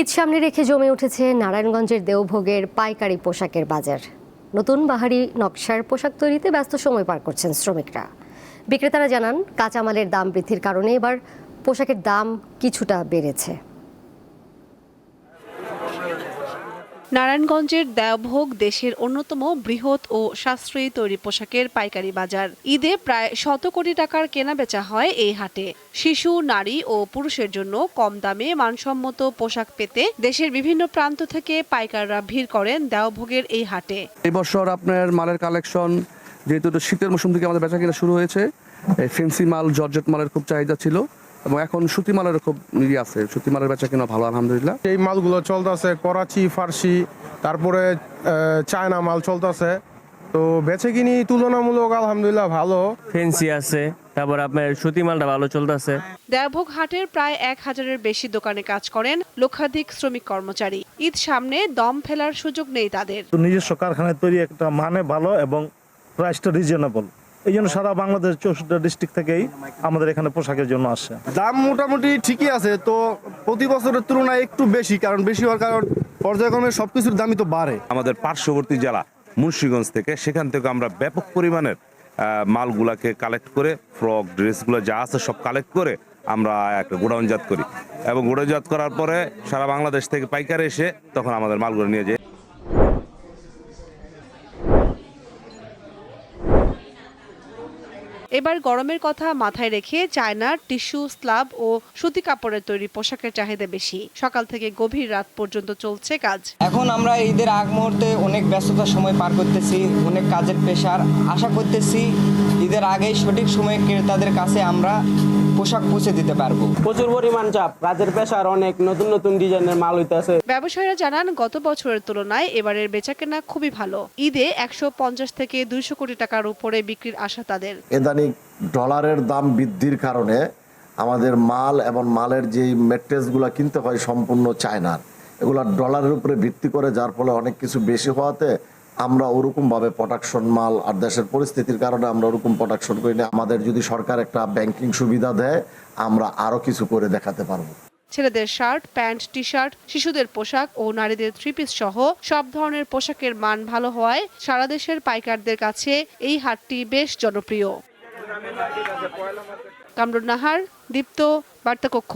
ঈদ সামনে রেখে জমে উঠেছে নারায়ণগঞ্জের দেওভোগের পাইকারি পোশাকের বাজার। নতুন বাহারি নকশার পোশাক তৈরিতে ব্যস্ত সময় পার করছেন শ্রমিকরা। বিক্রেতারা জানান, কাঁচামালের দাম বৃদ্ধির কারণে এবার পোশাকের দাম কিছুটা বেড়েছে। নারায়ণগঞ্জের দেওভোগ দেশের অন্যতম বৃহৎ ও সাশ্রয়ী তৈরি পোশাকের পাইকারি বাজার। ঈদে প্রায় 100 কোটি টাকার কেনাবেচা হয় এই হাটে। শিশু, নারী ও পুরুষের জন্য কম দামে মানসম্মত পোশাক পেতে দেশের বিভিন্ন প্রান্ত থেকে পাইকাররা ভিড় করেন দেওভোগের এই হাটে। এই বছর আপনার মালের কালেকশন, যেহেতু শীতের মৌসুম থেকে আমাদের বেচা কিনা শুরু হয়েছে, ফেন্সি মাল, জর্জেট মালের খুব চাহিদা ছিল এবং এখন সুতি মালের খুব নিয়ে আছে। সুতি মালের বেচা কিনা ভালো, আলহামদুলিল্লাহ। এই মালগুলো চলতেছে করাচি, ফার্সি, তারপরে চায়না মাল চলতেছে, তো বেচে কিনি তুলনামূলক আলহামদুলিল্লাহ ভালো। ফেন্সি আছে, তারপর আপনার সুতি মালটা ভালো চলতেছে। দেওভোগ হাটের প্রায় 1000-এর বেশি দোকানে কাজ করেন লক্ষাধিক শ্রমিক কর্মচারী। ঈদ সামনে দম ফেলার সুযোগ নেই তাদের। নিজস্ব কারখানায় তৈরি একটা মানে ভালো এবং প্রাইসটা রিজনেবল। এই জন্য সারা বাংলাদেশ 64টা ডিস্ট্রিক্ট থেকেই আমাদের এখানে পোশাকের জন্য আসে। দাম মোটামুটি ঠিকই আছে, তো প্রতি বছরের তুলনায় একটু বেশি, কারণ বেশি হওয়ার কারণ পর্যায়ক্রমে সবকিছুর দামই তো বাড়ে। আমাদের পার্শ্ববর্তী জেলা মুন্সিগঞ্জ থেকে, সেখান থেকে আমরা ব্যাপক পরিমাণের মালগুলাকে কালেক্ট করে, ফ্রক, ড্রেসগুলো যা আছে সব কালেক্ট করে আমরা একটা গোডাউনজাত করি এবং গোডাউনজাত করার পরে সারা বাংলাদেশ থেকে পাইকারে এসে তখন আমাদের মালগুলো নিয়ে যায়। এবার গরমের কথা মাথায় রেখে চায়নার টিস্যু, স্লাব ও সুতি কাপড়ের তৈরি পোশাকের চাহিদা বেশি। সকাল থেকে গভীর রাত পর্যন্ত চলছে কাজ। এখন আমরা ঈদের আগ মুহূর্তে অনেক ব্যস্ততার সময় পার করতেছি, অনেক কাজের প্রেশার। আশা করতেছি ঈদের আগেই সঠিক সময়ে ক্রেতাদের কাছে আমরা পোশাক পৌঁছে দিতে পারবো। প্রচুর পরিমাণ চাপ, কাজের প্রেশার অনেক, নতুন নতুন ডিজাইনের মাল হইতেছে। ব্যবসায়ীরা জানান, গত বছরের তুলনায় এবারের বেচাকেনা খুবই ভালো। ঈদে 150 থেকে 200 কোটি টাকার উপরে বিক্রির আশা তাদের। ইদানিং ডলারের দাম বৃদ্ধির কারণে আমাদের মাল এবং মালের যেই মেটেরিয়ালসগুলো কিনতে হয় সম্পূর্ণ চায়নার, এগুলো ডলারের উপরে ভিত্তি করে, যার ফলে অনেক কিছু বেশি হওয়াতে আমরা ওরকমভাবে প্রোডাকশন মাল, আর দেশের পরিস্থিতির কারণে আমরা ওরকম প্রোডাকশন করি না। আমাদের যদি সরকার একটা ব্যাংকিং সুবিধা দেয়, আমরা আরও কিছু করে দেখাতে পারবো। ছেলেদের শার্ট, প্যান্ট, টি শার্ট, শিশুদের পোশাক ও নারীদের 3 পিস সহ সব ধরনের পোশাকের মান ভালো হওয়ায় সারা দেশের পাইকারদের কাছে এই হাটটি বেশ জনপ্রিয়। কামরুন নাহার, দীপ্ত, বার্তা কক্ষ।